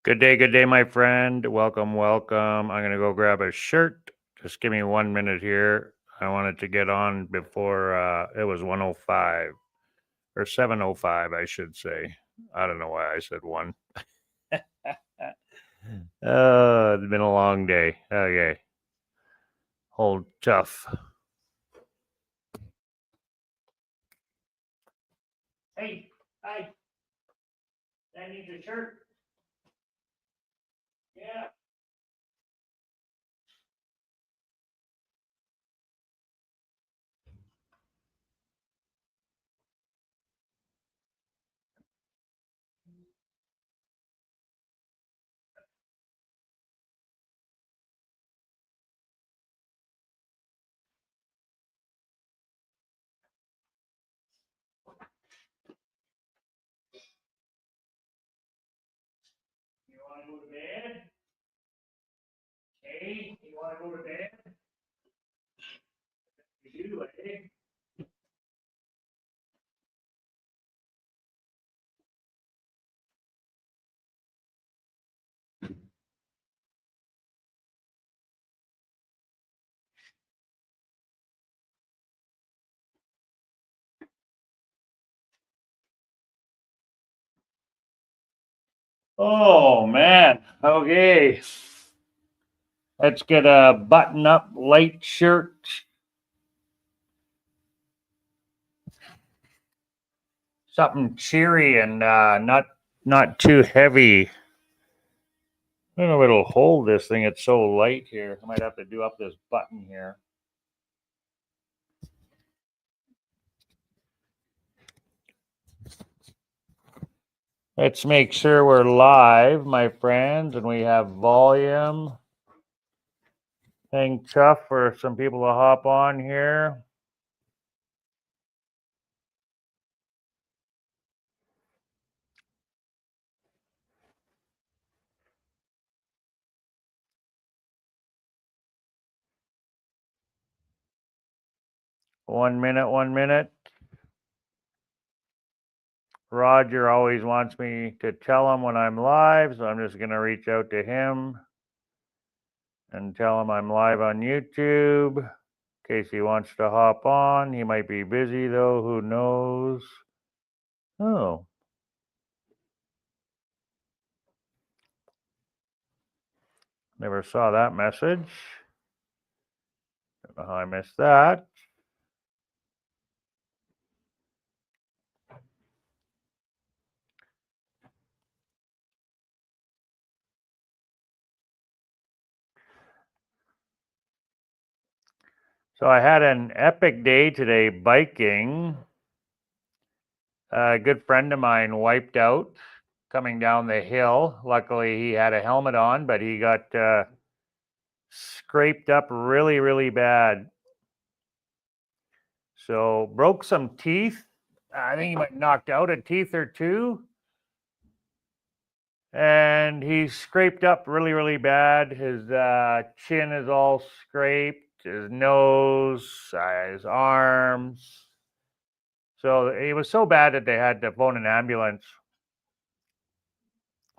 Good day, my friend. Welcome, welcome. I'm going to go grab a shirt. Just give me 1 minute here. I wanted to get on before it was 1:05 or 7:05, I should say. I don't know why I said one. It's been a long day. Okay. Hold tough. Hey, hi. I need a shirt. Yeah. You want to go to bed? Hey, you want to go to bed? You do, eh? Oh, man. Okay. Let's get a button up light shirt. Something cheery and not too heavy. I don't know if it'll hold this thing. It's so light here. I might have to do up this button here. Let's make sure we're live, my friends, and we have volume. Hang tough for some people to hop on here. One minute. Roger always wants me to tell him when I'm live, so I'm just going to reach out to him and tell him I'm live on YouTube in case he wants to hop on. He might be busy though, who knows? Oh. Never saw that message. Don't know how I missed that. So I had an epic day today biking. A good friend of mine wiped out coming down the hill. Luckily, he had a helmet on, but he got scraped up really bad. So broke some teeth. I think he might knocked out a tooth or two. And he's scraped up really bad. His chin is all scraped, his nose, his arms. So it was so bad that they had to phone an ambulance.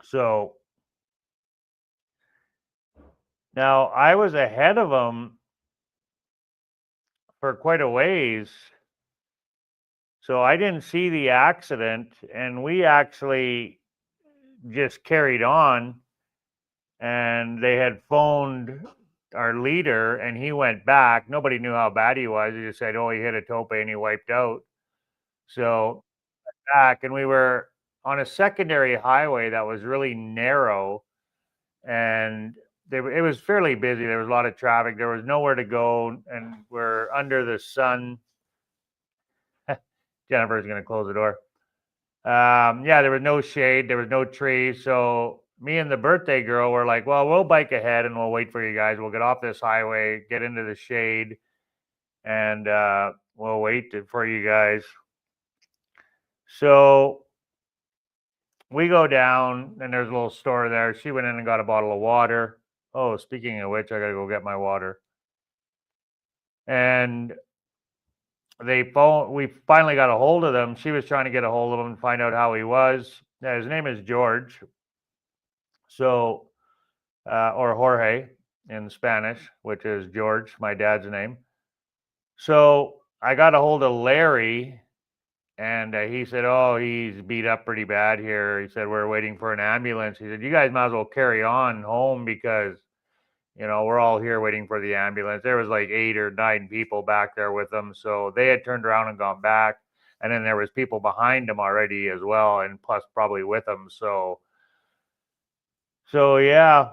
So now I was ahead of him for quite a ways. So I didn't see the accident, and we actually just carried on. And they had phoned our leader, and he went back. Nobody knew how bad he was. He just said, "Oh, he hit a tope and he wiped out." So back, and we were on a secondary highway that was really narrow, and it was fairly busy. There was a lot of traffic. There was nowhere to go, and we're under the sun. Jennifer's going to close the door. Yeah, there was no shade. There was no trees. So me and the birthday girl were like, well, we'll bike ahead and we'll wait for you guys. We'll get off this highway, get into the shade, and we'll wait for you guys. So we go down, and there's a little store there. She went in and got a bottle of water. Oh, speaking of which, I got to go get my water. And we finally got a hold of them. She was trying to get a hold of him and find out how he was. Yeah, his name is George. So, or Jorge in Spanish, which is George, my dad's name. So I got a hold of Larry, and he said, "Oh, he's beat up pretty bad here." He said, "We're waiting for an ambulance." He said, "You guys might as well carry on home because, we're all here waiting for the ambulance." There was like 8 or 9 people back there with them, so they had turned around and gone back, and then there was people behind them already as well, and plus probably with them. So yeah.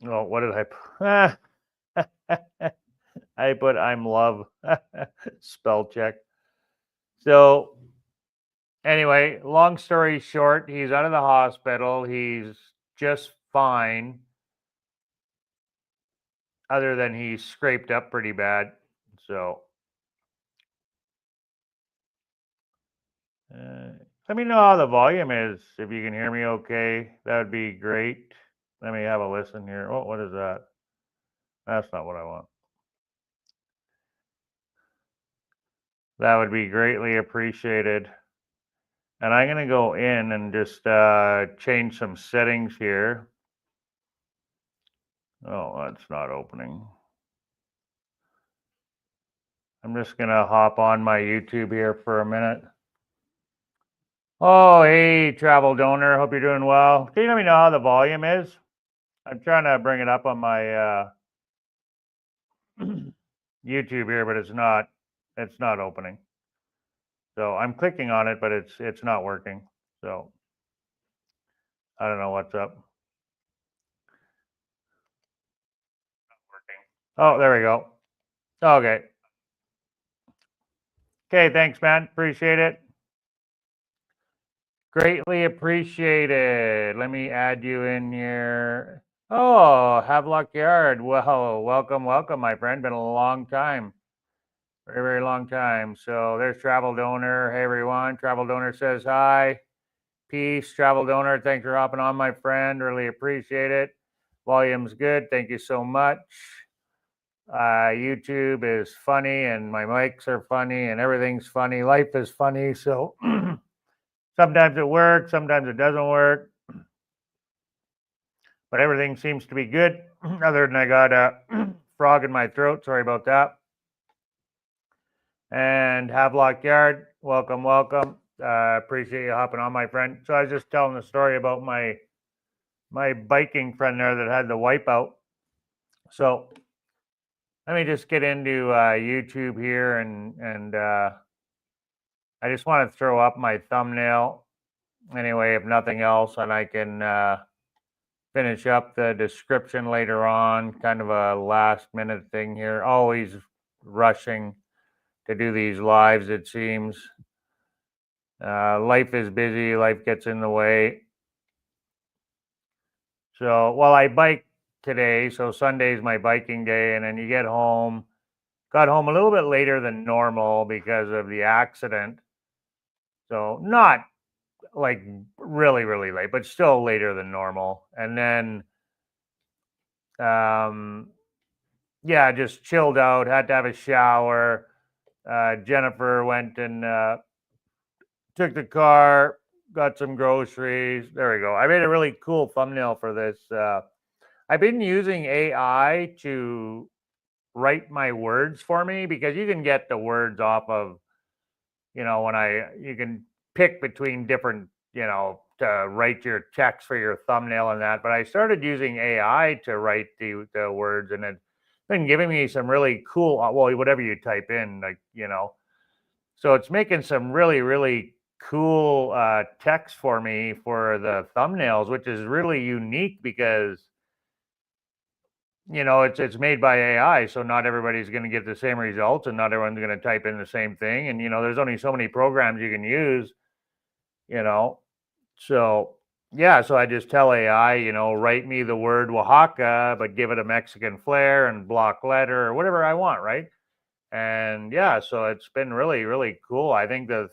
Oh, what did I put? I put I'm love spell check. So anyway, long story short, he's out of the hospital. He's just fine, other than he's scraped up pretty bad. So let me know how the volume is. If you can hear me okay, that would be great. Let me have a listen here. Oh, what is that? That's not what I want. That would be greatly appreciated. And I'm going to go in and just change some settings here. Oh, that's not opening. I'm just going to hop on my YouTube here for a minute. Oh, hey, travel donor. Hope you're doing well. Can you let me know how the volume is? I'm trying to bring it up on my YouTube here, but it's not opening. So I'm clicking on it, but it's not working. So I don't know what's up. Oh, there we go. Okay. Okay, thanks, man. Appreciate it. Greatly appreciated. Let me add you in here. Oh, Havelock Yard. Well, welcome, my friend. Been a long time. Very, very long time. So there's Travel Donor. Hey, everyone. Travel Donor says hi. Peace. Travel Donor, thanks for hopping on, my friend. Really appreciate it. Volume's good. Thank you so much. YouTube is funny, and my mics are funny, and everything's funny. Life is funny. So sometimes it works, sometimes it doesn't work. But everything seems to be good, other than I got a frog in my throat. Sorry about that. And Havelock Yard, welcome. Appreciate you hopping on, my friend. So I was just telling the story about my biking friend there that had the wipeout. So let me just get into YouTube here, and I just want to throw up my thumbnail anyway, if nothing else, and I can finish up the description later on. Kind of a last minute thing here. Always rushing to do these lives, it seems. Life is busy, life gets in the way. So while I bike today, so Sunday's my biking day, and then you get home. Got home a little bit later than normal because of the accident. So not like really, really late, but still later than normal. And then yeah, just chilled out, had to have a shower. Jennifer went and took the car, got some groceries. There we go. I made a really cool thumbnail for this. I've been using AI to write my words for me, because you can get the words off of, you can pick between different, to write your text for your thumbnail and that. But I started using AI to write the words, and it's been giving me some really cool, well, whatever you type in, like, so it's making some really, really cool text for me for the thumbnails, which is really unique because, it's made by AI, so not everybody's going to get the same results, and not everyone's going to type in the same thing. And, there's only so many programs you can use, So, yeah, so I just tell AI, write me the word Oaxaca, but give it a Mexican flair and block letter or whatever I want, right? And yeah, so it's been really, really cool. I think that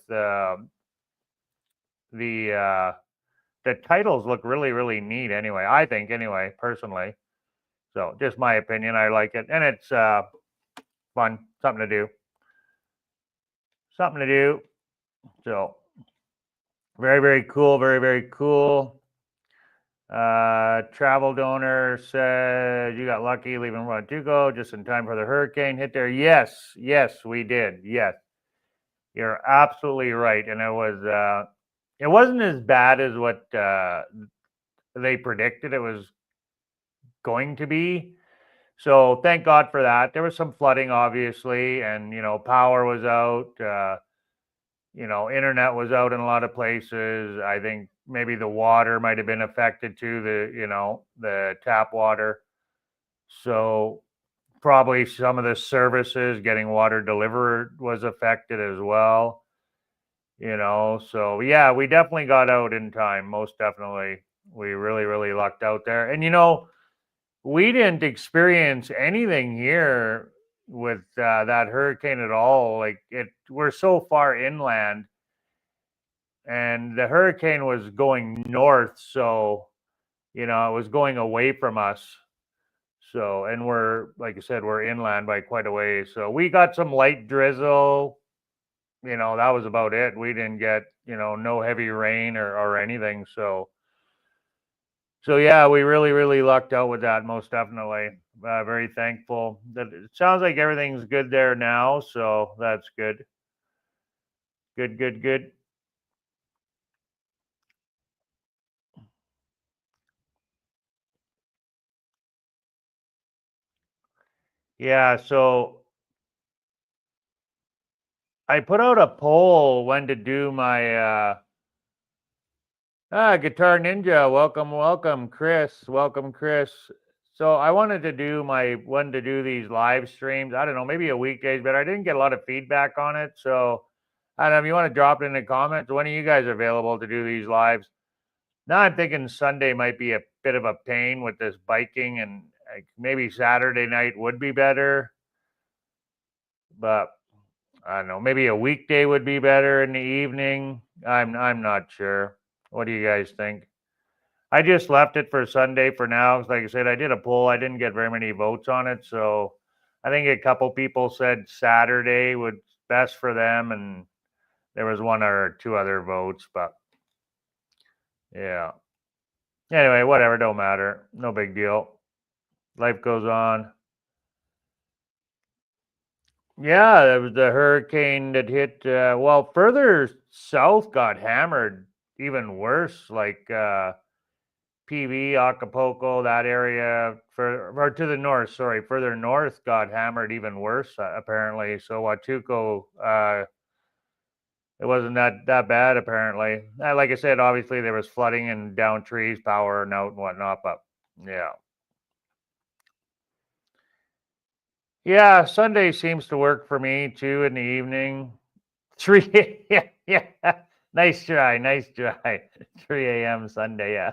the titles look really, really neat anyway. I think anyway, personally. So just my opinion. I like it. And it's fun, something to do. So very, very cool. Very, very cool. Travel donor said you got lucky leaving Montego just in time for the hurricane hit there. Yes, yes, we did. Yes, you're absolutely right. And it wasn't as bad as what they predicted it was going to be. So thank God for that. There was some flooding, obviously, and power was out. Internet was out in a lot of places. I think maybe the water might have been affected too. The tap water. So probably some of the services getting water delivered was affected as well. So yeah, we definitely got out in time. Most definitely, we really, really lucked out there. And we didn't experience anything here with that hurricane at all. Like we're so far inland, and the hurricane was going north, so it was going away from us. So, and we're, like I said, we're inland by quite a ways. So we got some light drizzle. That was about it. We didn't get no heavy rain or anything. So yeah, we really, really lucked out with that. Most definitely, very thankful. That it sounds like everything's good there now, so that's good. Good, good, good. Yeah, so I put out a poll when to do my Guitar Ninja. Welcome, welcome, Chris. Welcome, Chris. So I wanted to do my when to do these live streams. I don't know, maybe a weekdays, but I didn't get a lot of feedback on it. So I don't know if you want to drop it in the comments. When are you guys available to do these lives? Now I'm thinking Sunday might be a bit of a pain with this biking, and maybe Saturday night would be better. But I don't know. Maybe a weekday would be better in the evening. I'm not sure. What do you guys think? I just left it for Sunday for now. Like I said, I did a poll. I didn't get very many votes on it, so I think a couple people said Saturday would best for them, and there was one or two other votes. But yeah. Anyway, whatever. Don't matter. No big deal. Life goes on. Yeah, it was the hurricane that hit. Well, further south got hammered even worse, like PV, Acapulco, that area, or to the north. Sorry, further north got hammered even worse, apparently. So Huatulco, it wasn't that bad apparently. Like I said, obviously there was flooding and down trees, power and out and whatnot. But yeah, yeah, Sunday seems to work for me too in the evening. 3 yeah, yeah. Nice try, nice try. 3 a.m. Sunday, yeah.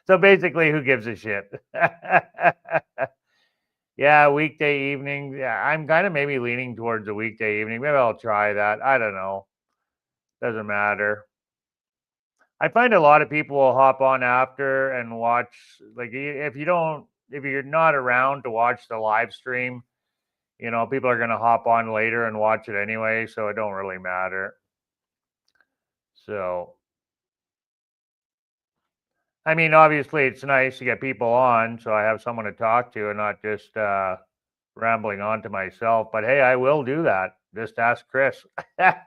So basically, who gives a shit? Yeah, weekday evening. Yeah, I'm kind of maybe leaning towards a weekday evening. Maybe I'll try that. I don't know. Doesn't matter. I find a lot of people will hop on after and watch. Like if you're not around to watch the live stream, people are gonna hop on later and watch it anyway. So it don't really matter. So I mean, obviously, it's nice to get people on, so I have someone to talk to and not just rambling on to myself. But hey, I will do that. Just ask Chris. I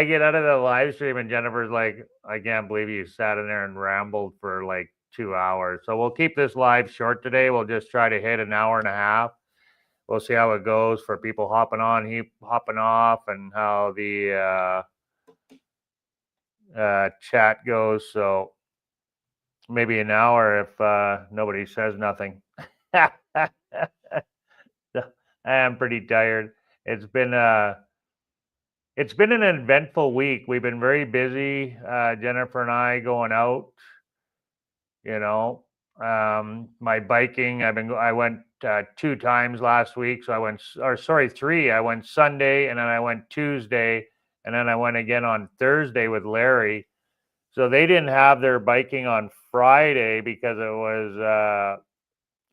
get out of the live stream, and Jennifer's like, I can't believe you sat in there and rambled for like 2 hours. So we'll keep this live short today. We'll just try to hit an hour and a half. We'll see how it goes for people hopping on, hopping off, and how the chat goes. So maybe an hour if nobody says nothing. I am pretty tired. It's been an eventful week. We've been very busy, Jennifer and I going out. You know, my biking. I went 2 times last week. So I went, or sorry, three. I went Sunday, and then I went Tuesday, and then I went again on Thursday with Larry. So they didn't have their biking on Friday because it was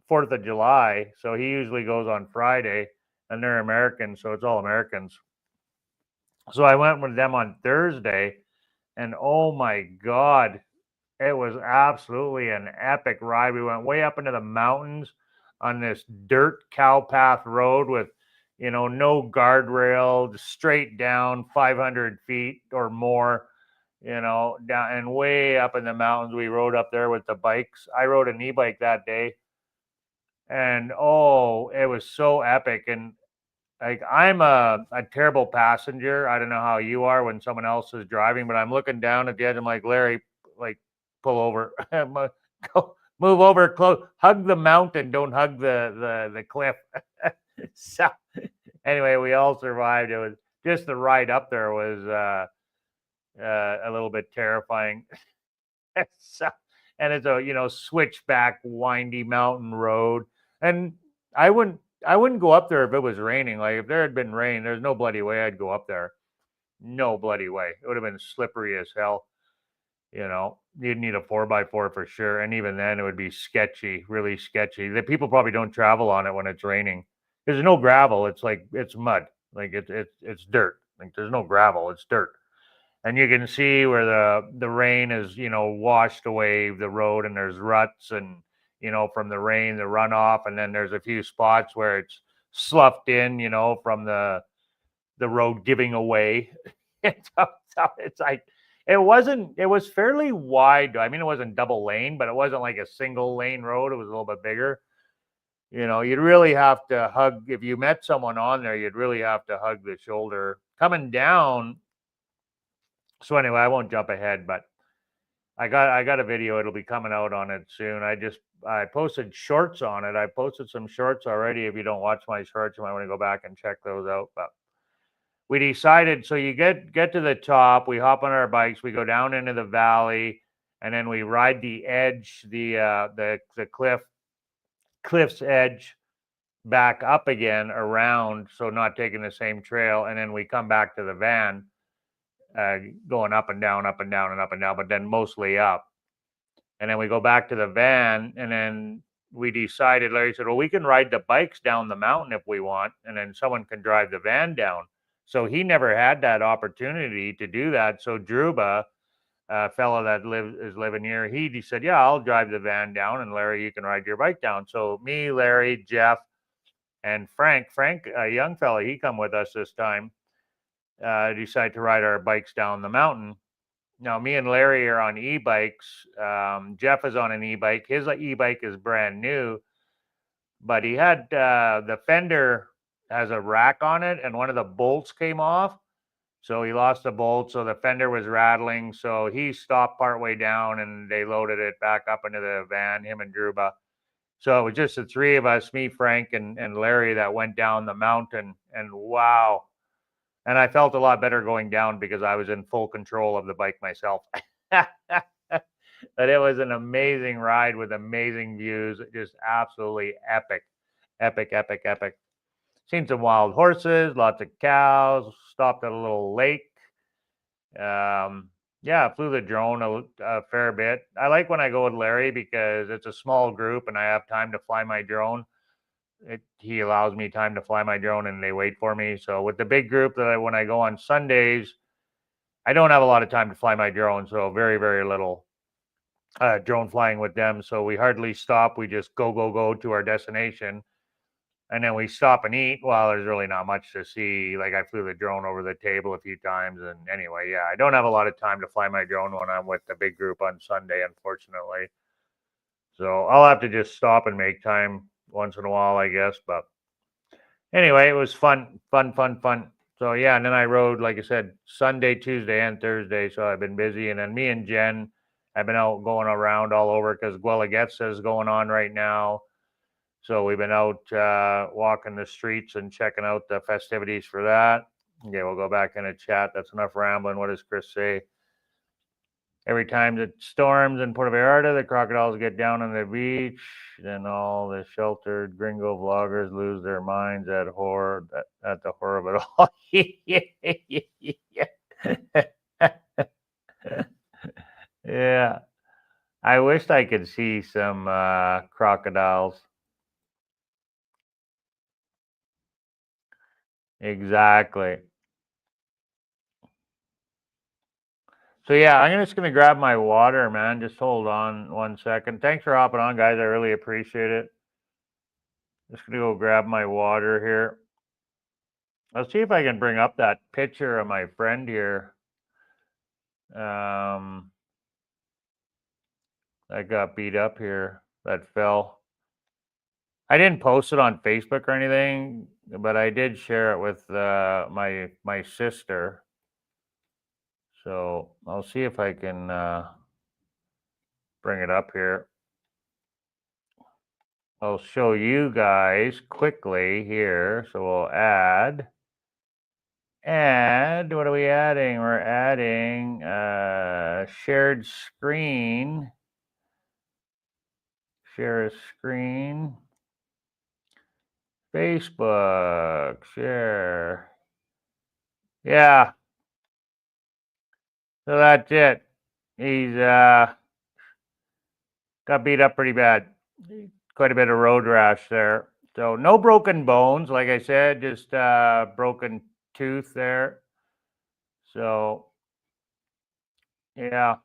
4th of July. So he usually goes on Friday, and they're Americans, so it's all Americans. So I went with them on Thursday, And oh my God, it was absolutely an epic ride. We went way up into the mountains on this dirt cow path road with, no guardrail, just straight down 500 feet or more, down and way up in the mountains. We rode up there with the bikes. I rode an e-bike that day, and oh, it was so epic. And like, I'm a terrible passenger. I don't know how you are when someone else is driving, but I'm looking down at the edge. I'm like, Larry, like, pull over, go, move over, close, hug the mountain, don't hug the cliff. So anyway, we all survived. It was just the ride up there was a little bit terrifying. So, and it's a switchback, windy mountain road, and I wouldn't I wouldn't go up there if it was raining. Like if there had been rain, there's no bloody way I'd go up there. No bloody way. It would have been slippery as hell. You'd need a 4x4 for sure, and even then, it would be sketchy, really sketchy. The people probably don't travel on it when it's raining. There's no gravel. It's like it's mud. Like it's dirt. Like there's no gravel. It's dirt, and you can see where the rain is washed away the road, and there's ruts, and from the rain, the runoff, and then there's a few spots where it's sloughed in from the road giving away. It's like it was fairly wide. I mean, it wasn't double lane, but it wasn't like a single lane road. It was a little bit bigger. You'd really have to hug, if you met someone on there, you'd really have to hug the shoulder coming down. So anyway, I won't jump ahead, but I got a video. It'll be coming out on it soon. I posted shorts on it. I posted some shorts already. If you don't watch my shorts, you might want to go back and check those out. But we decided, so you get to the top, we hop on our bikes, we go down into the valley, and then we ride the edge, the cliff's edge back up again around, so not taking the same trail, and then we come back to the van, going up and down, up and down, and up and down, but then mostly up. And then we go back to the van, and then we decided, Larry said, well, we can ride the bikes down the mountain if we want, and then someone can drive the van down. So he never had that opportunity to do that. So Druba, a fellow that is living here, he said, yeah, I'll drive the van down, and Larry, you can ride your bike down. So me, Larry, Jeff, and Frank, a young fella, he come with us this time, decided to ride our bikes down the mountain. Now, me and Larry are on e-bikes. Jeff is on an e-bike. His e-bike is brand new, but he had the fender has a rack on it, and one of the bolts came off. So he lost the bolt. So the fender was rattling. So he stopped partway down, and they loaded it back up into the van, him and Druba. So it was just the three of us, me, Frank, and Larry, that went down the mountain. And wow. And I felt a lot better going down because I was in full control of the bike myself. But it was an amazing ride with amazing views. Just absolutely epic, epic, epic, epic. Seen some wild horses, lots of cows, stopped at a little lake. Yeah, flew the drone a fair bit. I like when I go with Larry because it's a small group and I have time to fly my drone. He allows me time to fly my drone and they wait for me. So with the big group when I go on Sundays, I don't have a lot of time to fly my drone. So very, very little drone flying with them. So we hardly stop. We just go to our destination. And then we stop and eat. Well, there's really not much to see. Like I flew the drone over the table a few times. And anyway, yeah, I don't have a lot of time to fly my drone when I'm with the big group on Sunday, unfortunately. So I'll have to just stop and make time once in a while, I guess. But anyway, it was fun. So yeah, and then I rode, like I said, Sunday, Tuesday, and Thursday. So I've been busy. And then me and Jen have been out going around all over because Guelaguetza is going on right now. So we've been out walking the streets and checking out the festivities for that. Okay, we'll go back in a chat. That's enough rambling. What does Chris say? Every time it storms in Puerto Vallarta, the crocodiles get down on the beach. Then all the sheltered gringo vloggers lose their minds at the horror of it all. Yeah. I wished I could see some crocodiles. Exactly. So yeah, I'm just gonna grab my water, man. Just hold on 1 second. Thanks for hopping on, guys. I really appreciate it. Just gonna go grab my water here. Let's see if I can bring up that picture of my friend here. That got beat up here. That fell. I didn't post it on Facebook or anything, but I did share it with my sister. So I'll see if I can bring it up here. I'll show you guys quickly here. So we'll add. What are we adding? We're adding shared screen. Share a screen. Facebook. Share. Yeah. So that's it. He's got beat up pretty bad. Quite a bit of road rash there. So no broken bones, like I said, just broken tooth there. So yeah.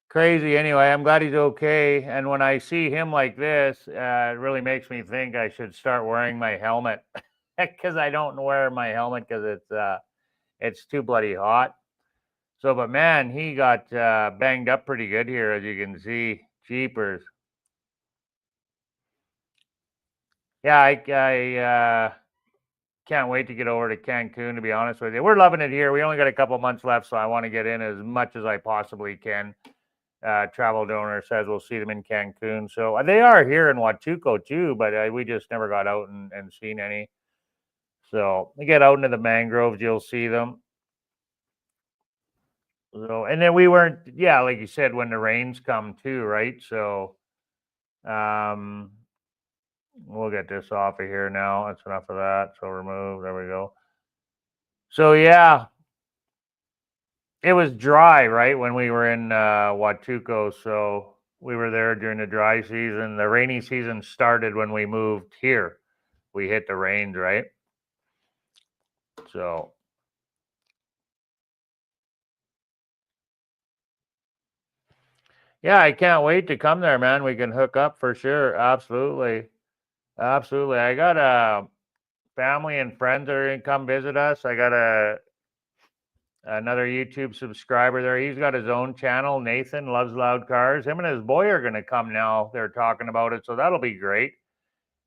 Crazy anyway. I'm glad he's okay. And when I see him like this, it really makes me think I should start wearing my helmet because I don't wear my helmet because it's too bloody hot. So, but man, he got banged up pretty good here, as you can see. Jeepers. Yeah, I can't wait to get over to Cancun, to be honest with you. We're loving it here. We only got a couple months left, so I want to get in as much as I possibly can. Travel donor says we'll see them in Cancun. So they are here in Huatulco too, but we just never got out and seen any. So we get out into the mangroves, you'll see them. So, and then we weren't, yeah, like you said, when the rains come too, right? So, we'll get this off of here now. That's enough of that. So remove. There we go. So yeah, it was dry, right, when we were in Huatulco. So we were there during the dry season. The rainy season started when we moved here. We hit the rains, right? So yeah, I can't wait to come there, man. We can hook up for sure. Absolutely. Absolutely. I got family and friends that are gonna come visit us. I got another YouTube subscriber there. He's got his own channel. Nathan Loves Loud Cars. Him and his boy are gonna come now. They're talking about it, so that'll be great.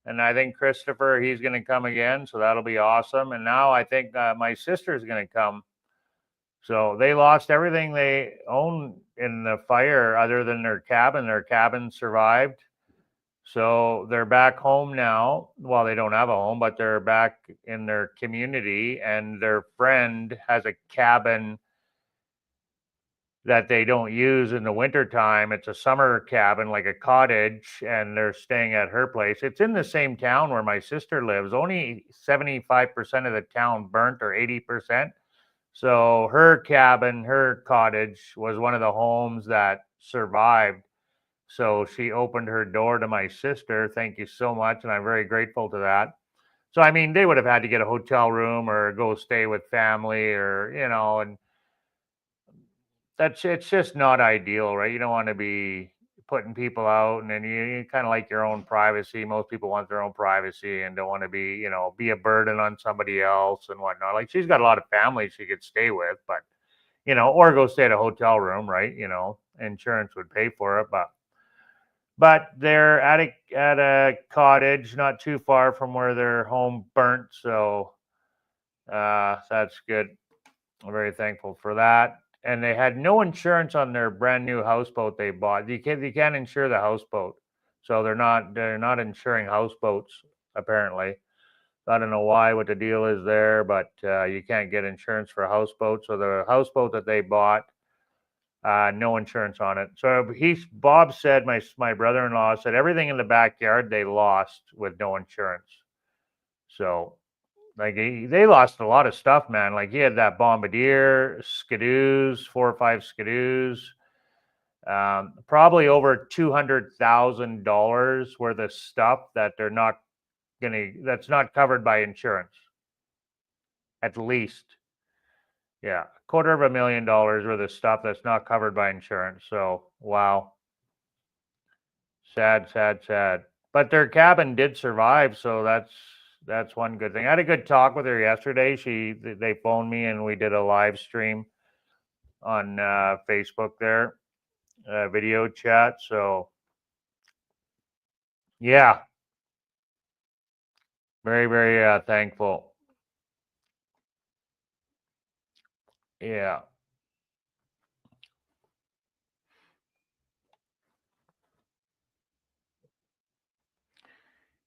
And I think Christopher, he's gonna come again, so that'll be awesome. And now I think my sister's gonna come. So they lost everything they own in the fire other than their cabin. Their cabin survived. So they're back home now. Well, they don't have a home, but they're back in their community, and their friend has a cabin that they don't use in the wintertime. It's a summer cabin, like a cottage, and they're staying at her place. It's in the same town where my sister lives. Only 75% of the town burnt, or 80%. So her cabin, her cottage, was one of the homes that survived. So she opened her door to my sister. Thank you so much. And I'm very grateful to that. So, I mean, they would have had to get a hotel room or go stay with family, or, and it's just not ideal, right? You don't want to be putting people out, and then you kind of like your own privacy. Most people want their own privacy and don't want to be a burden on somebody else and whatnot. Like, she's got a lot of family she could stay with, but, or go stay at a hotel room, right? Insurance would pay for it, but they're at a cottage not too far from where their home burnt. So that's good. I'm very thankful for that. And they had no insurance on their brand new houseboat they bought. You can't insure the houseboat, so they're not insuring houseboats apparently. I don't know what the deal is there, but you can't get insurance for a houseboat. So the houseboat that they bought, no insurance on it. So Bob said, my brother-in-law said, everything in the backyard they lost with no insurance. So like they lost a lot of stuff, man. Like he had that bombardier, skidoos, 4 or 5 skidoos. Probably over $200,000 worth of stuff that that's not covered by insurance. At least, yeah, $250,000 worth of stuff that's not covered by insurance. So wow, sad, sad, sad. But their cabin did survive, so that's one good thing. I had a good talk with her yesterday. They phoned me and we did a live stream on Facebook there, video chat. So yeah, very, very thankful. Yeah.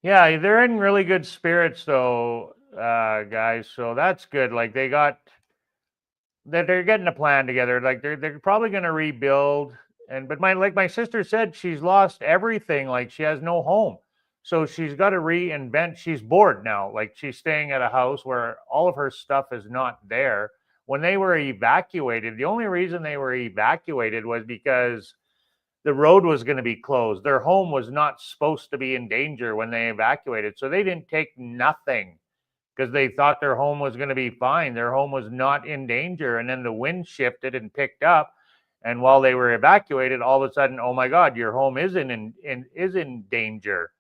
Yeah, they're in really good spirits though, guys. So that's good. Like they're getting a plan together. Like they're probably going to rebuild. And but my sister said she's lost everything. Like she has no home, so she's got to reinvent. She's bored now. Like she's staying at a house where all of her stuff is not there. When they were evacuated, the only reason they were evacuated was because the road was going to be closed. Their home was not supposed to be in danger when they evacuated. So they didn't take nothing because they thought their home was going to be fine. Their home was not in danger. And then the wind shifted and picked up. And while they were evacuated, all of a sudden, oh my God, your home is in danger.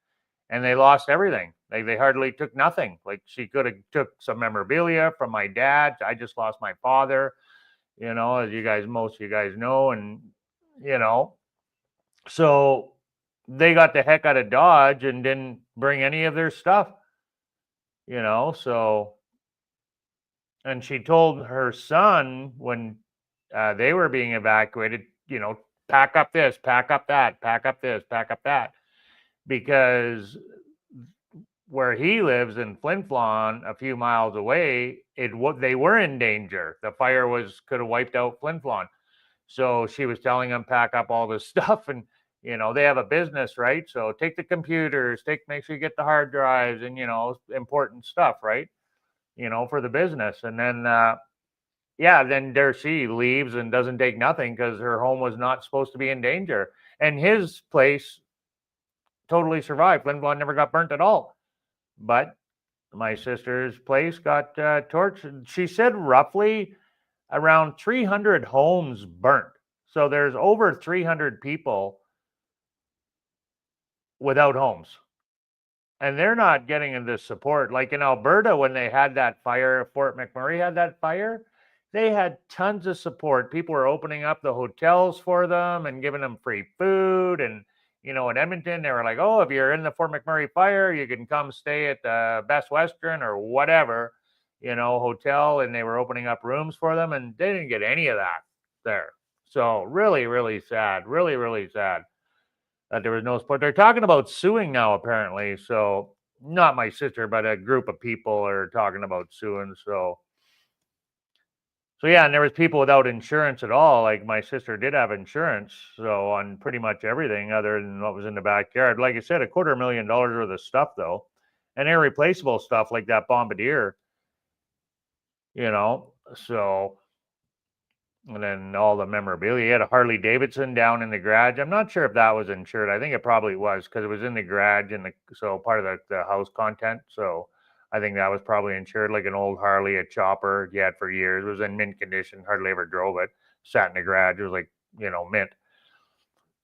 And they lost everything. They hardly took nothing. Like she could have took some memorabilia from my dad. I just lost my father, as most of you guys know. And, you know, so they got the heck out of Dodge and didn't bring any of their stuff, so. And she told her son when they were being evacuated, pack up this, pack up that, pack up this, pack up that, because where he lives in Flin Flon, a few miles away, they were in danger. The fire could have wiped out Flin Flon. So she was telling him pack up all this stuff, and they have a business, right? So take the computers, make sure you get the hard drives, and important stuff, right? For the business. And then then there she leaves and doesn't take nothing because her home was not supposed to be in danger. And his place totally survived. Flin Flon never got burnt at all. But my sister's place got torched. She said roughly around 300 homes burnt. So there's over 300 people without homes. And they're not getting the support. Like in Alberta, when they had that fire, Fort McMurray had that fire, they had tons of support. People were opening up the hotels for them and giving them free food. And, in Edmonton, they were like, oh, if you're in the Fort McMurray fire, you can come stay at the Best Western or whatever, hotel. And they were opening up rooms for them. And they didn't get any of that there. So really, really sad. Really, really sad that there was no support. They're talking about suing now, apparently. So not my sister, but a group of people are talking about suing. So yeah, and there was people without insurance at all. Like my sister did have insurance, so on pretty much everything other than what was in the backyard. Like I said, $250,000 worth of stuff though, and irreplaceable stuff like that bombardier. So. And then all the memorabilia. He had a Harley Davidson down in the garage. I'm not sure if that was insured. I think it probably was because it was in the garage so part of the house content. So I think that was probably insured, like an old Harley, a chopper he had for years. It was in mint condition. Hardly ever drove it. Sat in the garage. It was like, mint.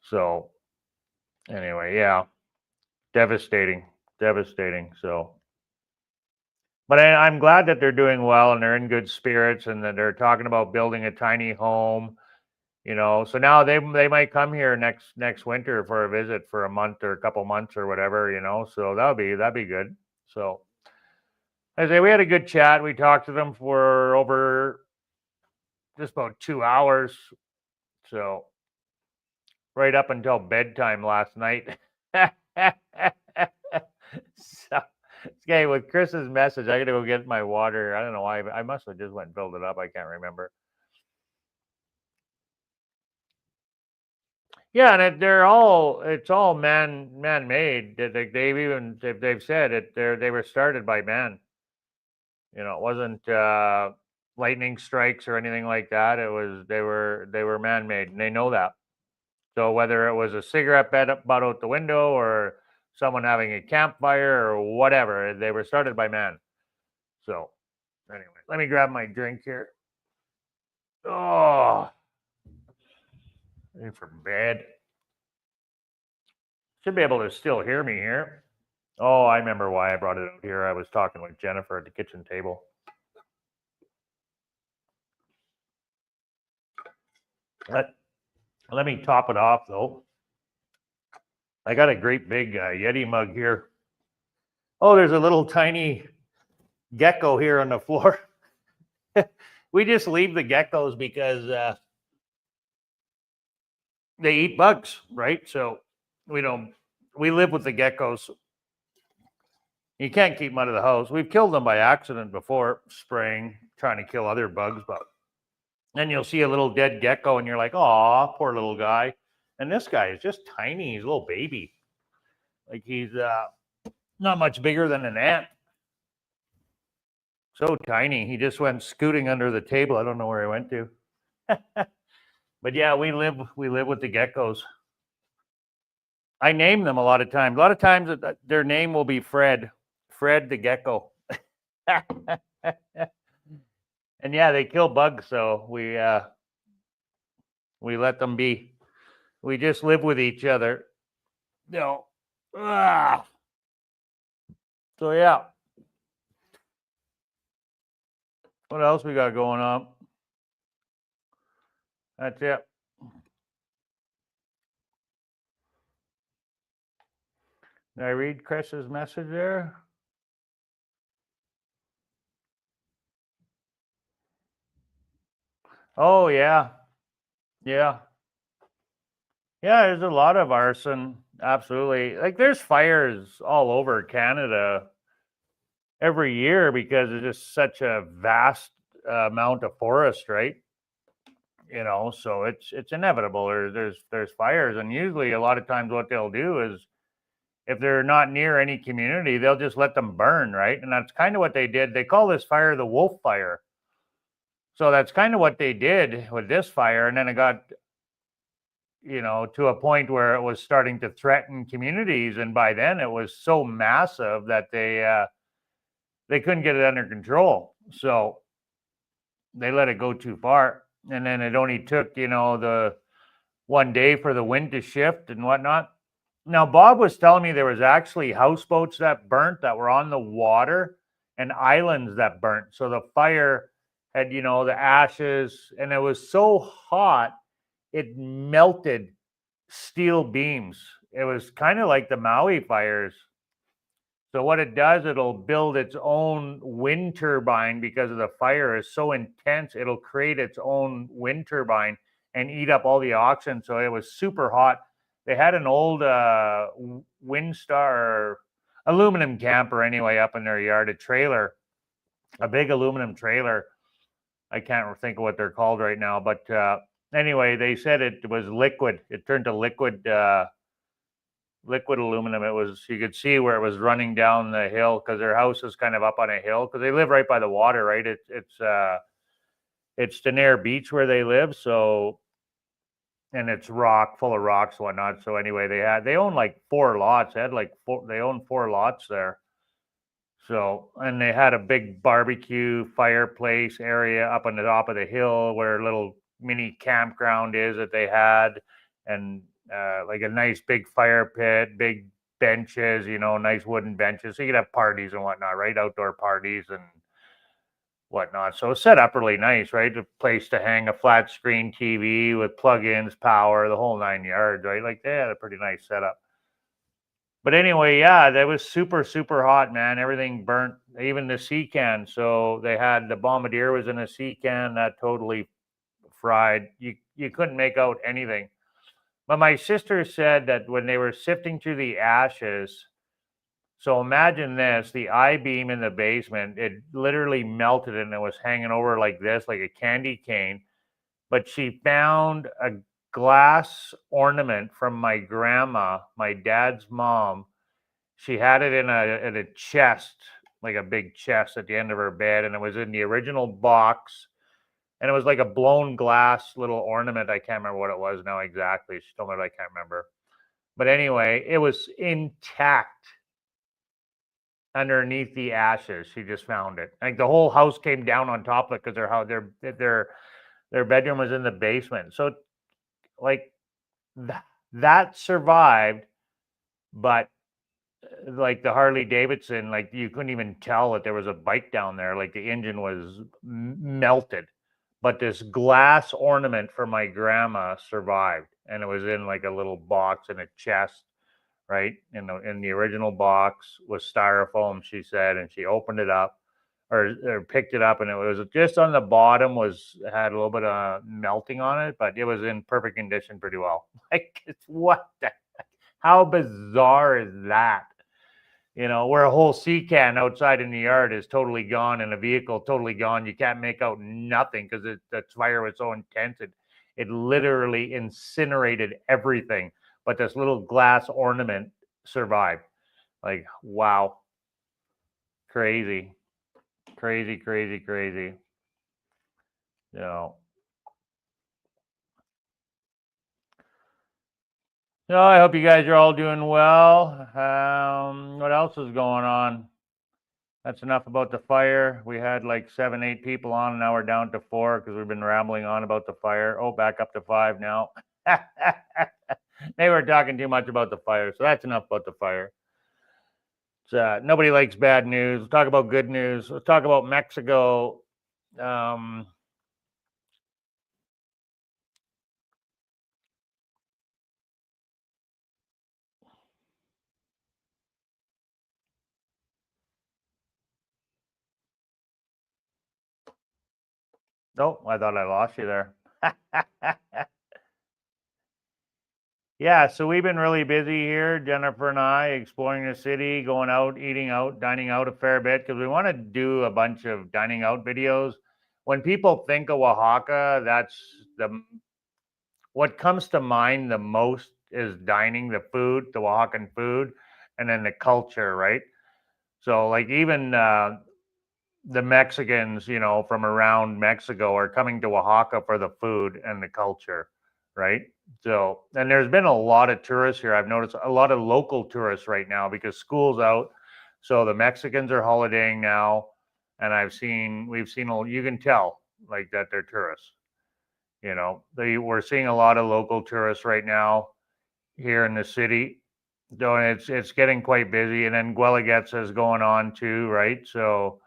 So anyway, yeah, devastating. So, but I'm glad that they're doing well and they're in good spirits and that they're talking about building a tiny home. So now they might come here next winter for a visit for a month or a couple months or whatever, so that'd be good. So I say we had a good chat. We talked to them for over just about 2 hours. So right up until bedtime last night. So okay, with Chris's message, I gotta go get my water. I don't know why. I must have just went and filled it up. I can't remember. Yeah, and it's all man-made. They've said it. They were started by man. It wasn't lightning strikes or anything like that. They were man-made, and they know that. So whether it was a cigarette butt out the window or someone having a campfire or whatever, they were started by man. So anyway, let me grab my drink here. Oh, ready for bed. Should be able to still hear me here. Oh, I remember why I brought it out here. I was talking with Jennifer at the kitchen table. Let me top it off though. I got a great big Yeti mug here. Oh, there's a little tiny gecko here on the floor. We just leave the geckos because they eat bugs, right? So we live with the geckos. You can't keep them out of the house. We've killed them by accident before, spraying, trying to kill other bugs, but then you'll see a little dead gecko and you're like, "Aw, poor little guy." And this guy is just tiny. He's a little baby. Like he's not much bigger than an ant. So tiny. He just went scooting under the table. I don't know where he went to. But yeah, we live with the geckos. I name them a lot of times. A lot of times their name will be Fred the gecko. And yeah, they kill bugs, so we let them be. We just live with each other. So yeah. What else we got going on? That's it. Did I read Chris's message there? Oh yeah. Yeah. Yeah, there's a lot of arson. Absolutely. Like there's fires all over Canada every year because it's just such a vast amount of forest, right? So it's inevitable. There's fires, and usually a lot of times what they'll do is if they're not near any community, they'll just let them burn, right? And that's kind of what they did. They call this fire the wolf fire. So that's kind of what they did with this fire, and then it got to a point where it was starting to threaten communities, and by then it was so massive that they couldn't get it under control. So they let it go too far, and then it only took the one day for the wind to shift and whatnot. Now Bob was telling me there was actually houseboats that burnt that were on the water and islands that burnt. So the fire had the ashes, and it was so hot it melted steel beams. It was kind of like the Maui fires. So what it does, it'll build its own wind turbine because of the fire is so intense. It'll create its own wind turbine and eat up all the oxygen. So it was super hot. They had an old Windstar aluminum camper anyway up in their yard, a big aluminum trailer. I can't think of what they're called right now, but anyway, they said it was liquid. It turned to liquid aluminum. It was, you could see where it was running down the hill because their house is kind of up on a hill because they live right by the water, right? It's Denair Beach where they live, so, and it's full of rocks and whatnot. So anyway, they own like 4 lots. They own 4 lots there. So, and they had a big barbecue fireplace area up on the top of the hill where a little mini campground is that they had, and like a nice big fire pit, big benches, nice wooden benches. So you could have parties and whatnot, right? Outdoor parties and whatnot. So it's set up really nice, right? A place to hang a flat screen TV with plug-ins, power, the whole 9 yards, right? Like they had a pretty nice setup. But anyway, yeah, that was super, super hot, man. Everything burnt, even the sea can. So they had the bombardier was in a sea can that totally fried. You couldn't make out anything. But my sister said that when they were sifting through the ashes, so imagine this, the I-beam in the basement, it literally melted and it was hanging over like this, like a candy cane. But she found a glass ornament from my grandma, my dad's mom. She had it in a chest, like a big chest at the end of her bed, and it was in the original box and it was like a blown glass little ornament. I can't remember what it was now exactly. She told me, but I can't remember. But anyway, it was intact underneath the ashes. She just found it. Like the whole house came down on top of it because their bedroom was in the basement. So like that survived, but like the Harley Davidson, like you couldn't even tell that there was a bike down there. Like the engine was melted, but this glass ornament for my grandma survived, and it was in like a little box in a chest, right? In the original box was styrofoam, she said, and she opened it up or picked it up, and it was just on the bottom had a little bit of melting on it, but it was in perfect condition pretty well. Like, what the, how bizarre is that? Where a whole sea can outside in the yard is totally gone and a vehicle totally gone. You can't make out nothing because the fire was so intense. It literally incinerated everything. But this little glass ornament survived. Like, wow. Crazy. Crazy, crazy, crazy. I hope you guys are all doing well. What else is going on? That's enough about the fire. We had like 7, 8 people on, and now we're down to 4 because we've been rambling on about the fire. Oh, back up to 5 now. They were talking too much about the fire, so that's enough about the fire. Nobody likes bad news. Let's talk about good news. Let's talk about Mexico. Oh, I thought I lost you there. Yeah, so we've been really busy here, Jennifer and I, exploring the city, going out, eating out, dining out a fair bit, because we want to do a bunch of dining out videos. When people think of Oaxaca, what comes to mind the most is dining, the food, the Oaxacan food, and then the culture, right? So like even the Mexicans, from around Mexico are coming to Oaxaca for the food and the culture, right? So, and there's been a lot of tourists here. I've noticed a lot of local tourists right now because school's out. So the Mexicans are holidaying now. And we've seen, you can tell like that they're tourists. We're seeing a lot of local tourists right now here in the city. So it's getting quite busy. And then Guelaguetza is going on too, right? So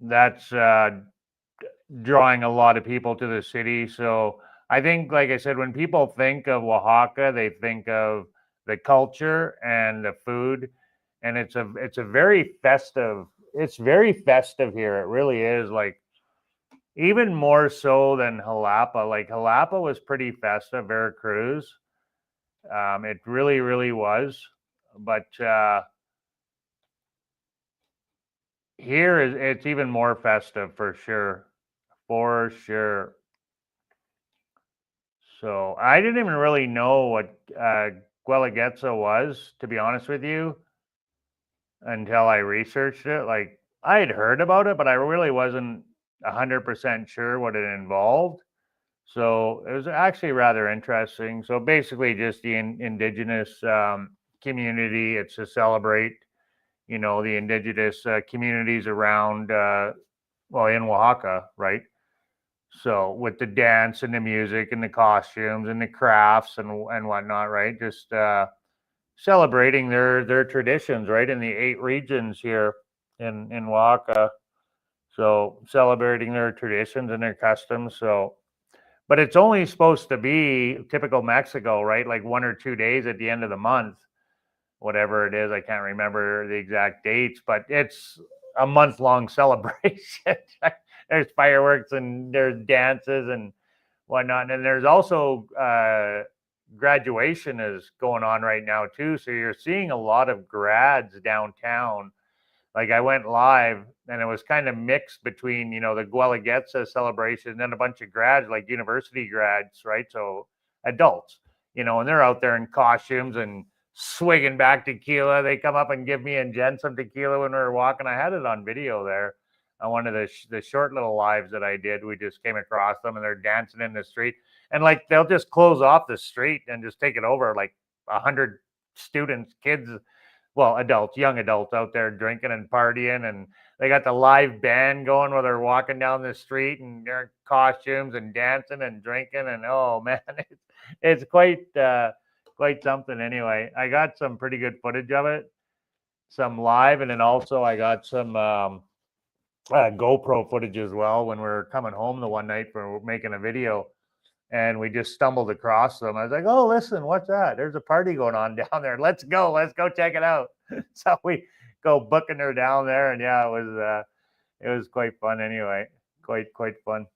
that's drawing a lot of people to the city. So I think, like I said, when people think of Oaxaca, they think of the culture and the food, and it's a very festive. It's very festive here. It really is. Like even more so than Jalapa. Like Jalapa was pretty festive. Veracruz, it really, really was. But here it's even more festive for sure. For sure. So I didn't even really know what Guelaguetza was, to be honest with you, until I researched it. Like I had heard about it, but I really wasn't 100% sure what it involved. So it was actually rather interesting. So basically, just the indigenous community. It's to celebrate, the indigenous communities around, in Oaxaca, right? So with the dance and the music and the costumes and the crafts and whatnot, right? Just celebrating their traditions, right? In the 8 regions here in Oaxaca. So celebrating their traditions and their customs. So, but it's only supposed to be typical Mexico, right? Like 1 or 2 days at the end of the month, whatever it is. I can't remember the exact dates, but it's a month-long celebration. There's fireworks and there's dances and whatnot. And there's also graduation is going on right now too. So you're seeing a lot of grads downtown. Like I went live and it was kind of mixed between, the Guelaguetza celebration and then a bunch of grads, like university grads, right? So adults, and they're out there in costumes and swigging back tequila. They come up and give me and Jen some tequila when we were walking. I had it on video there. on one of the short little lives that I did. We just came across them and they're dancing in the street, and like they'll just close off the street and just take it over, like 100 students, kids, well, adults, young adults out there drinking and partying, and they got the live band going while they're walking down the street and they're in costumes and dancing and drinking, and oh man, it's quite something. Anyway, I got some pretty good footage of it, some live, and then also I got some GoPro footage as well when we were coming home the one night for making a video, and we just stumbled across them. I was like, "Oh, listen, what's that? There's a party going on down there. Let's go check it out." So we go booking her down there, and yeah, it was quite fun. Anyway, quite fun.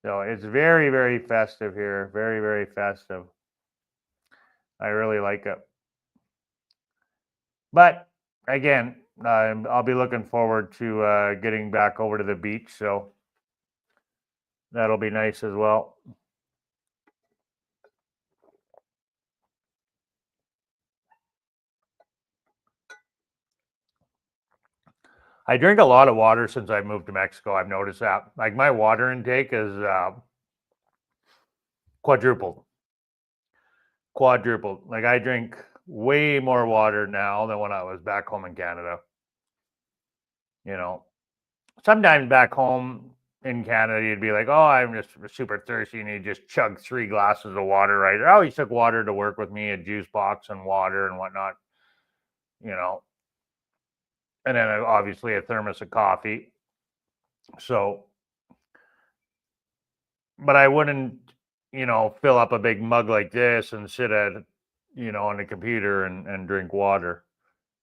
So it's very, very festive here. Very, very festive. I really like it. But again, I'll be looking forward to getting back over to the beach. So that'll be nice as well. I drink a lot of water since I moved to Mexico. I've noticed that. Like my water intake is quadrupled. Like I drink way more water now than when I was back home in Canada. You know, sometimes back home in Canada, you'd be like, "Oh, I'm just super thirsty," and you just chug 3 glasses of water, right? I always took water to work with me, a juice box and water and whatnot, you know, and then obviously a thermos of coffee. So, but I wouldn't, fill up a big mug like this and sit at, on the computer and drink water.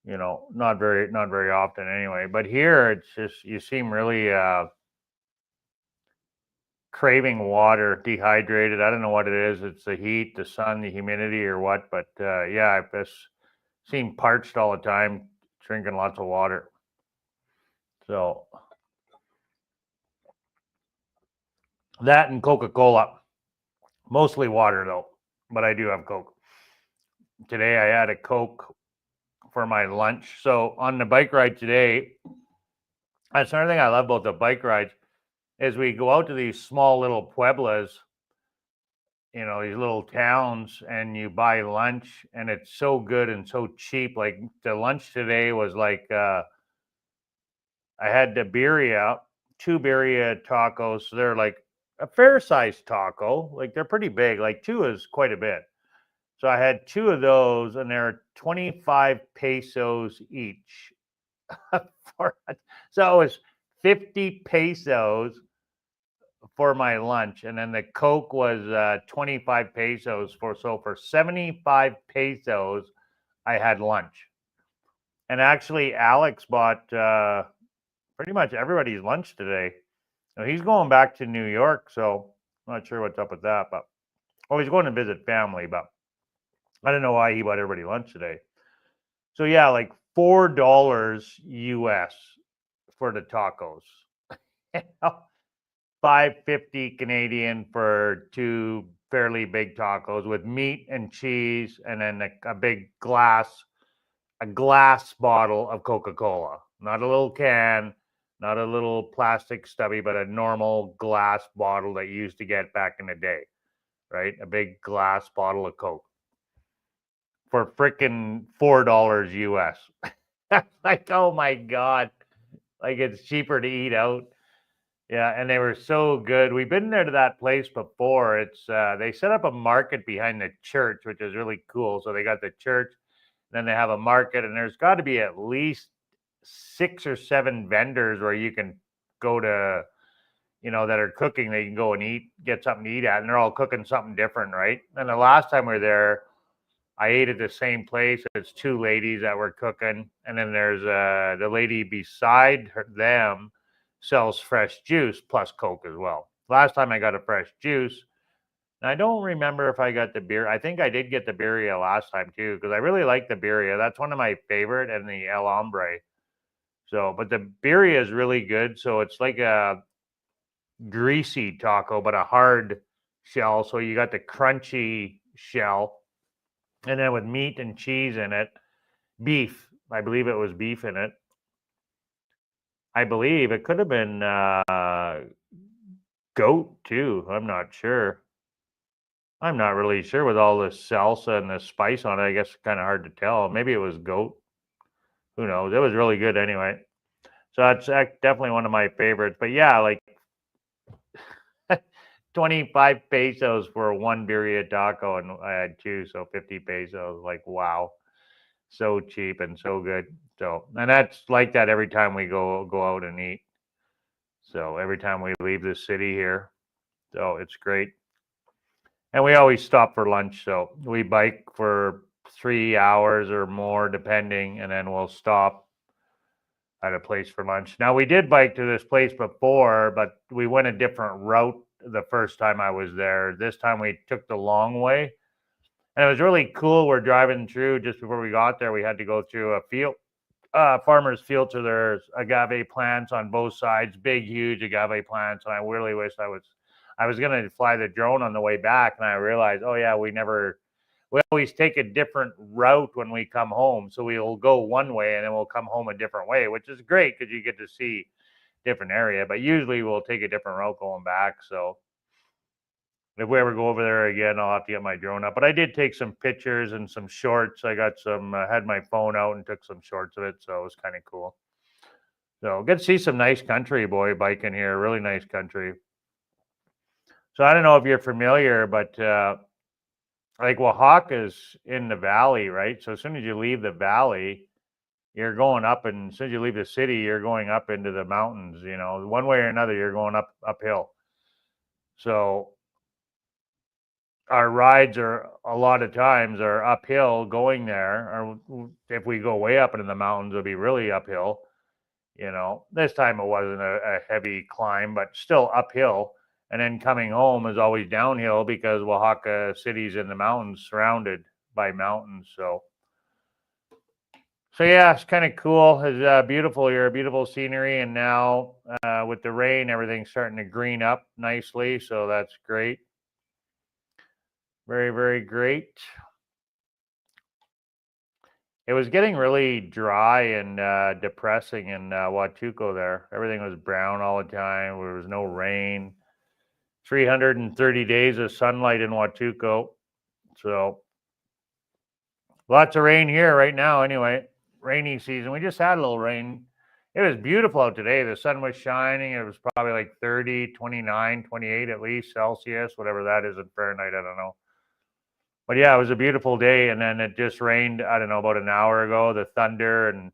Not very often anyway. But here it's just you seem really craving water, dehydrated. I don't know what it is. It's the heat, the sun, the humidity, or what. But yeah, I just seem parched all the time, drinking lots of water. So that and Coca-Cola, mostly water though. But I do have Coke. Today I had a Coke for my lunch. So on the bike ride today, that's another thing I love about the bike rides is we go out to these small little pueblas, these little towns, and you buy lunch, and it's so good and so cheap. Like the lunch today was like I had the birria, 2 birria tacos. So they're like a fair sized taco. Like they're pretty big. Like 2 is quite a bit. So I had 2 of those, and they're 25 pesos each. So it was 50 pesos for my lunch, and then the Coke was 25 pesos for 75 pesos I had lunch. And actually Alex bought pretty much everybody's lunch today. Now, he's going back to New York, so I'm not sure what's up with that, but he's going to visit family, but I don't know why he bought everybody lunch today. So yeah, like $4 US for the tacos. $5.50 Canadian for 2 fairly big tacos with meat and cheese, and then a big glass bottle of Coca-Cola. Not a little can, not a little plastic stubby, but a normal glass bottle that you used to get back in the day, right? A big glass bottle of Coke for frickin' $4 US. Like, oh my God. Like it's cheaper to eat out. Yeah, and they were so good. We've been there to that place before. It's they set up a market behind the church, which is really cool. So they got the church, then they have a market, and there's got to be at least 6 or 7 vendors where you can go to, that are cooking. They can go and get something to eat at, and they're all cooking something different, right? And the last time we were there, I ate at the same place. It's 2 ladies that were cooking, and then there's the lady beside them sells fresh juice plus Coke as well. Last time I got a fresh juice, and I don't remember if I got the beer. I think I did get the birria last time too, because I really like the birria. That's one of my favorite, and the El Hombre. So, but the birria is really good. So it's like a greasy taco, but a hard shell. So you got the crunchy shell, and then with meat and cheese in it, beef. I believe it was beef in it. I believe it could have been goat too. I'm not sure. I'm not really sure with all this salsa and the spice on it. I guess it's kind of hard to tell. Maybe it was goat. Who knows? It was really good anyway. So that's definitely one of my favorites. But yeah, like 25 pesos for one birria taco, and I had two, so 50 pesos. Like, wow, so cheap and so good. So, and that's like that every time we go out and eat. So every time we leave the city here, so it's great. And we always stop for lunch. So we bike for 3 hours or more, depending, and then we'll stop at a place for lunch. Now we did bike to this place before, but we went a different route the first time I was there. This time we took the long way, and it was really cool. We're driving through just before we got there. We had to go through a field, farmer's field. So there's agave plants on both sides, big, huge agave plants. And I really wish I was gonna fly the drone on the way back, and I realized, oh yeah, we always take a different route when we come home. So we'll go one way and then we'll come home a different way, which is great because you get to see different area. But usually we'll take a different route going back. So if we ever go over there again, I'll have to get my drone up. But I did take some pictures and some shorts. I got some, had my phone out and took some shorts of it. So it was kind of cool. So get to see some nice country, boy, biking here. Really nice country. So I don't know if you're familiar, but like Oaxaca's in the valley, right? So as soon as you leave the valley, you're going up, and as soon as you leave the city, you're going up into the mountains. You know, one way or another, you're going uphill. So our rides are a lot of times are uphill going there, or if we go way up into the mountains, it'll be really uphill. You know, this time it wasn't a heavy climb, but still uphill. And then coming home is always downhill because Oaxaca City's in the mountains, surrounded by mountains. So yeah, it's kind of cool. It's beautiful here, beautiful scenery, and now with the rain, everything's starting to green up nicely. So that's great. Very, very great. It was getting really dry and depressing in Huatulco there. Everything was brown all the time. There was no rain. 330 days of sunlight in Huatulco. So lots of rain here right now anyway. Rainy season. We just had a little rain. It was beautiful out today. The sun was shining. It was probably like 30, 29, 28 at least Celsius, whatever that is in Fahrenheit. I don't know. But yeah, it was a beautiful day. And then it just rained, I don't know, about an hour ago. The thunder and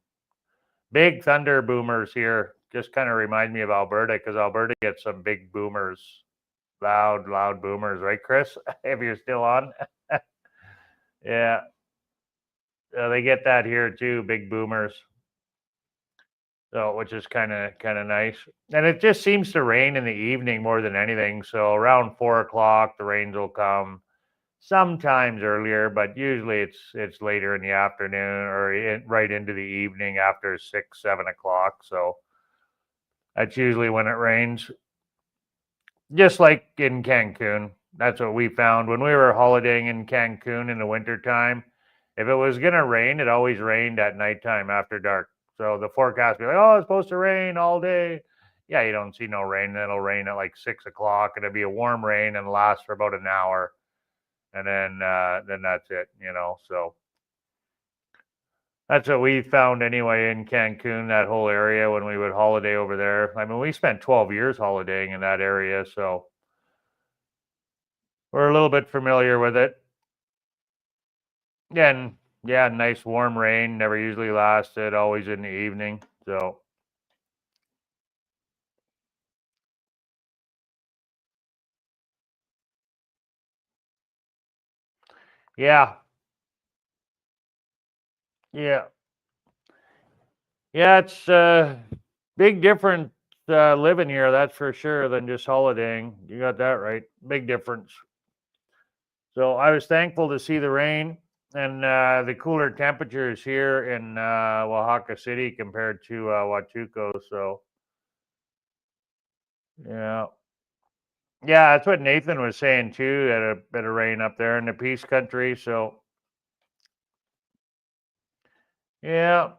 big thunder boomers here just kind of remind me of Alberta because Alberta gets some big boomers, loud boomers, right, Chris? If you're still on. Yeah. They get that here too, big boomers. So, which is kind of nice. And it just seems to rain in the evening more than anything. So around 4 o'clock, the rains will come. Sometimes earlier, but usually it's later in the afternoon or right into the evening after 6, 7 o'clock. So that's usually when it rains. Just like in Cancun, that's what we found when we were holidaying in Cancun in the wintertime. If it was gonna rain, it always rained at nighttime after dark. So the forecast be like, oh, it's supposed to rain all day. Yeah, you don't see no rain. It'll rain at like 6 o'clock. It'll be a warm rain and last for about an hour, and then that's it. You know, so that's what we found anyway in Cancun, that whole area when we would holiday over there. I mean, we spent 12 years holidaying in that area, so we're a little bit familiar with it. And yeah, nice warm rain, never usually lasted, always in the evening. So yeah, yeah, yeah. It's big difference living here, that's for sure, than just holidaying. You got that right. Big difference. So I was thankful to see the rain and the cooler temperatures here in Oaxaca City compared to Huatulco. So yeah, yeah, that's what Nathan was saying too. Had a bit of rain up there in the Peace Country. So yeah,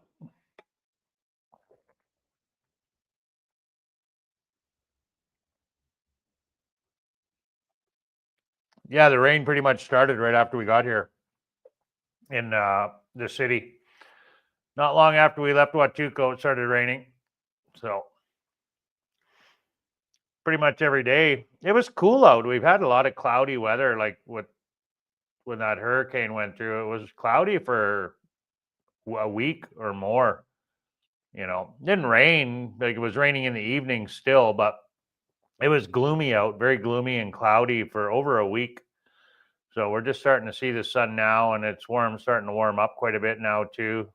Yeah, the rain pretty much started right after we got here in the city. Not long after we left Huachuco, it started raining. So pretty much every day. It was cool out. We've had a lot of cloudy weather, like when that hurricane went through. It was cloudy for a week or more. You know, it didn't rain, like it was raining in the evening still, but it was gloomy out, very gloomy and cloudy for over a week. So we're just starting to see the sun now, and it's starting to warm up quite a bit now too.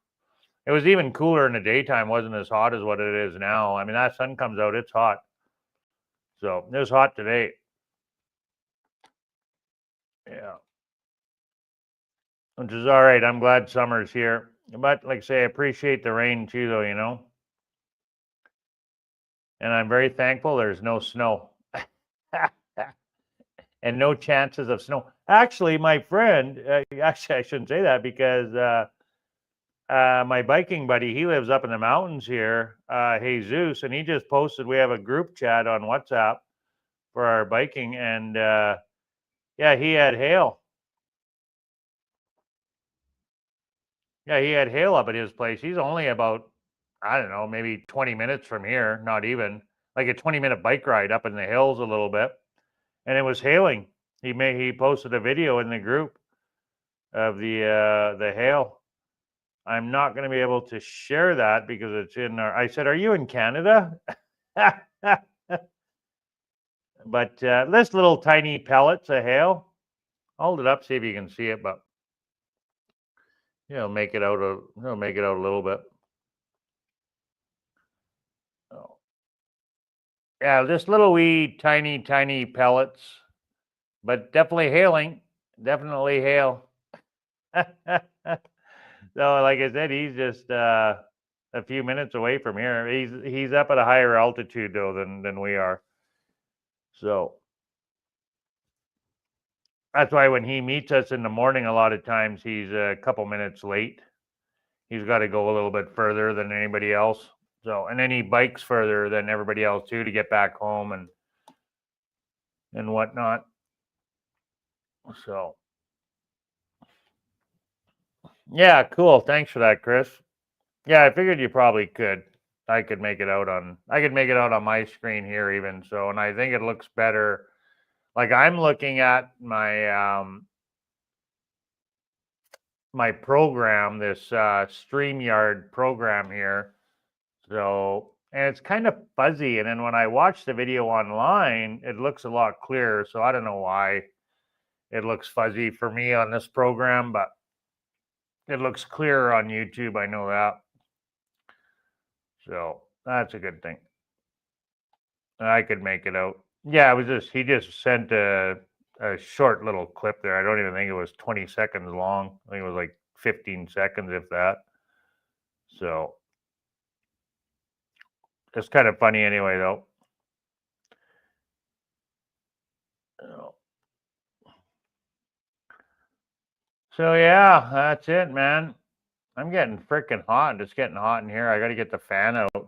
It was even cooler in the daytime, wasn't as hot as what it is now. I mean, that sun comes out, it's hot. So it was hot today. Yeah. Which is all right. I'm glad summer's here. But like I say, I appreciate the rain too, though, you know. And I'm very thankful there's no snow. And no chances of snow. Actually, my friend, actually, I shouldn't say that because my biking buddy, he lives up in the mountains here, Jesus, and he just posted, we have a group chat on WhatsApp for our biking, and yeah, he had hail. Yeah, he had hail up at his place. He's only about, I don't know, maybe 20 minutes from here, not even, like a 20-minute bike ride up in the hills a little bit, and it was hailing. He posted a video in the group of the hail. I'm not going to be able to share that because it's in our. I said, "Are you in Canada?" But this little tiny pellets of hail. Hold it up, see if you can see it, but make it out a little bit. Oh. Yeah, just little wee tiny pellets, but definitely hailing. Definitely hail. So, like I said, he's just a few minutes away from here. He's up at a higher altitude though than we are. So that's why when he meets us in the morning, a lot of times he's a couple minutes late. He's got to go a little bit further than anybody else. So, and then he bikes further than everybody else too to get back home and whatnot. So, yeah, cool. Thanks for that, Chris. Yeah, I figured you probably could. I could make it out on my screen here even. So, and I think it looks better. Like I'm looking at my my program, this StreamYard program here. So, and it's kind of fuzzy. And then when I watch the video online, it looks a lot clearer. So I don't know why it looks fuzzy for me on this program, but it looks clearer on YouTube. I know that. So that's a good thing. I could make it out. Yeah, he just sent a short little clip there. I don't even think it was 20 seconds long. I think it was like 15 seconds, if that. So it's kind of funny anyway, though. So yeah, that's it, man. I'm getting freaking hot. It's getting hot in here. I got to get the fan out.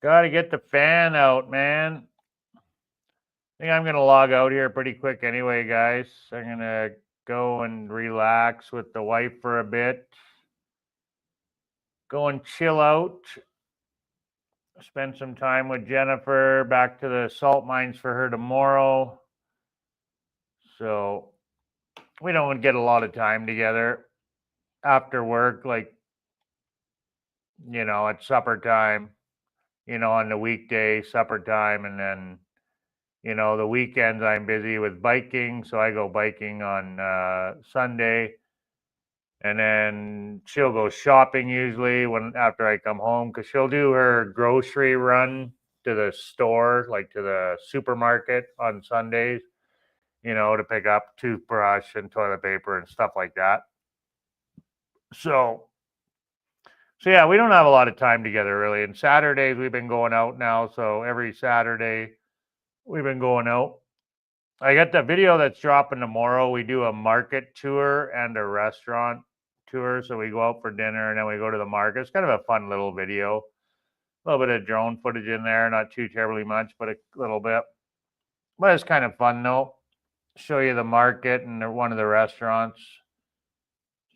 Got to get the fan out, man. I think I'm going to log out here pretty quick anyway, guys. I'm going to go and relax with the wife for a bit. Go and chill out. Spend some time with Jennifer. Back to the salt mines for her tomorrow. So we don't get a lot of time together after work, like, at supper time, on the weekday, supper time. And then, the weekends I'm busy with biking. So I go biking on Sunday. And then she'll go shopping usually after I come home, because she'll do her grocery run to the store, like to the supermarket on Sundays, to pick up toothbrush and toilet paper and stuff like that. So yeah, we don't have a lot of time together really. And Saturdays we've been going out now. So every Saturday we've been going out. I got the video that's dropping tomorrow. We do a market tour and a restaurant tour. So we go out for dinner and then we go to the market. It's kind of a fun little video. A little bit of drone footage in there, not too terribly much, but a little bit. But it's kind of fun though. show you the market and one of the restaurants.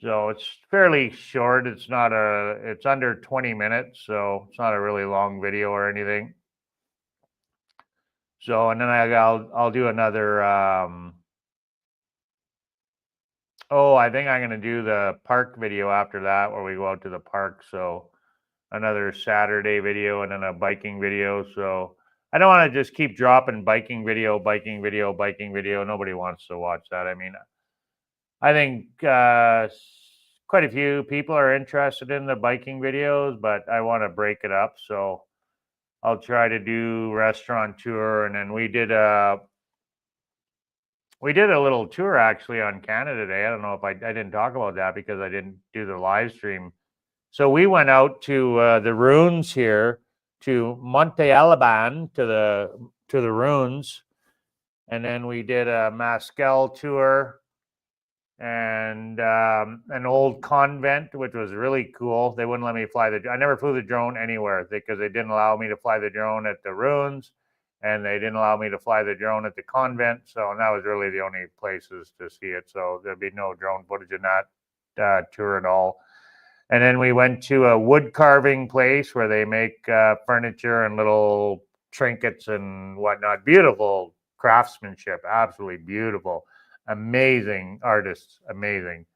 So it's fairly short. It's under 20 minutes, so it's not a really long video or anything. So, and then I'll do another, I think I'm going to do the park video after that, where we go out to the park. So another Saturday video and then a biking video. So I don't want to just keep dropping biking video. Nobody wants to watch that. I mean, I think quite a few people are interested in the biking videos, but I want to break it up. So I'll try to do restaurant tour, and then we did a little tour actually on Canada Day. I don't know if I didn't talk about that because I didn't do the live stream. So we went out to the ruins here, to Monte Alban, to the ruins, and then we did a Mescal tour and an old convent, which was really cool. They wouldn't let me fly I never flew the drone anywhere because they didn't allow me to fly the drone at the ruins, and they didn't allow me to fly the drone at the convent. So, and that was really the only places to see it. So there'd be no drone footage in that tour at all. And then we went to a wood carving place where they make furniture and little trinkets and whatnot. Beautiful craftsmanship, absolutely beautiful. Amazing artists, amazing.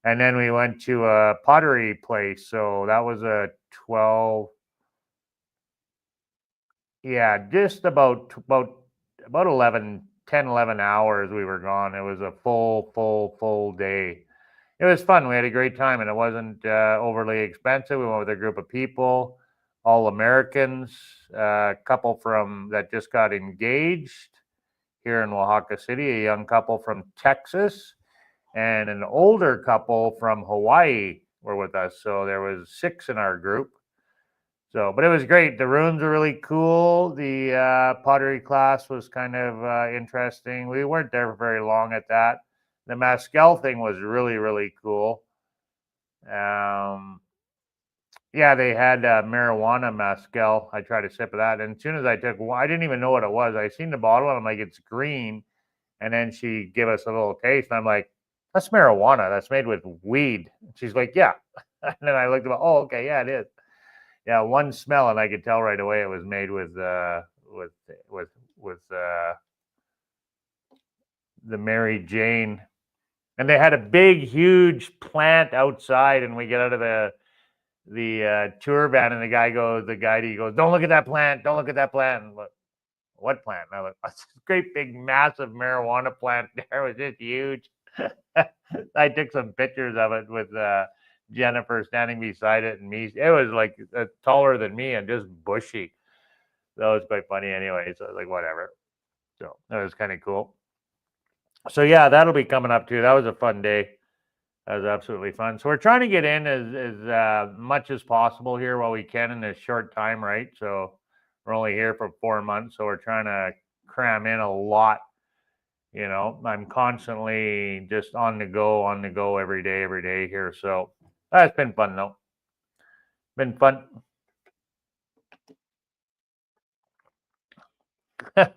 And then we went to a pottery place. So that was a 12, just about 11 hours we were gone. It was a full day. It was fun. We had a great time, and it wasn't overly expensive. We went with a group of people, all Americans, a couple that just got engaged here in Oaxaca City, a young couple from Texas, and an older couple from Hawaii were with us. So there was 6 in our group. So, but it was great. The ruins were really cool. The pottery class was kind of interesting. We weren't there for very long at that. The Mescal thing was really, really cool. They had marijuana Mescal. I tried a sip of that, and as soon as I took one, I didn't even know what it was. I seen the bottle, and I'm like, it's green. And then she gave us a little taste, and I'm like, that's marijuana. That's made with weed. She's like, yeah. And then I looked at it. Oh, okay, yeah, it is. Yeah, one smell, and I could tell right away it was made with the Mary Jane. And they had a big, huge plant outside, and we get out of the tour van, and the guide goes, "Don't look at that plant! Don't look at that plant!" And what plant? And I was like, "This great, big, massive marijuana plant there. It was just huge." I took some pictures of it with Jennifer standing beside it, and me. It was like taller than me and just bushy. That was quite funny, anyway. So I was like, whatever. So that was kind of cool. So yeah, that'll be coming up too. That was a fun day. That was absolutely fun. So we're trying to get in as much as possible here while we can in this short time, right? So we're only here for 4 months, so we're trying to cram in a lot. You know, I'm constantly just on the go every day here. So that's been fun though. Been fun.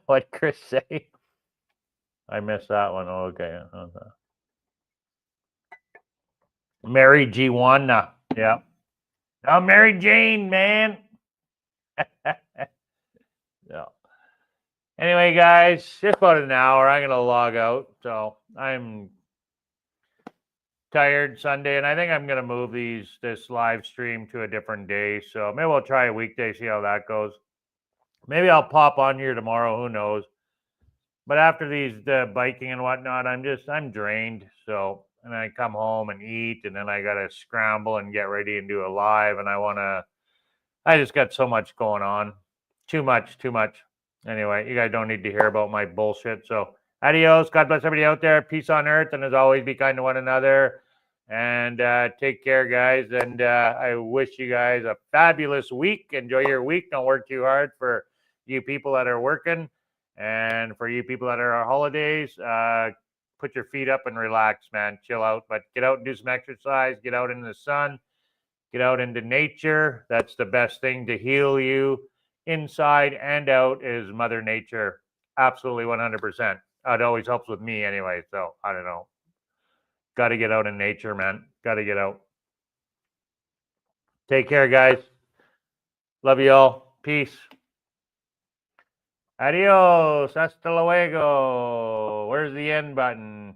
What Chris say? I missed that one. Oh, okay. Mary G. Wanda. Yeah. Oh, Mary Jane, man. Yeah. Anyway, guys, just about an hour. I'm gonna log out. So I'm tired Sunday, and I think I'm gonna move this live stream to a different day. So maybe we'll try a weekday, see how that goes. Maybe I'll pop on here tomorrow. Who knows? But after the biking and whatnot, I'm drained. So, and I come home and eat, and then I gotta scramble and get ready and do a live. And I just got so much going on. Too much. Anyway, you guys don't need to hear about my bullshit. So adios. God bless everybody out there. Peace on earth. And as always, be kind to one another. And take care, guys. And I wish you guys a fabulous week. Enjoy your week. Don't work too hard for you people that are working. And for you people that are on holidays, put your feet up and relax, man. Chill out. But get out and do some exercise. Get out in the sun. Get out into nature. That's the best thing to heal you inside and out is Mother Nature. Absolutely 100%. It always helps with me anyway. So I don't know. Got to get out in nature, man. Got to get out. Take care, guys. Love you all. Peace. Adios. Hasta luego. Where's the end button?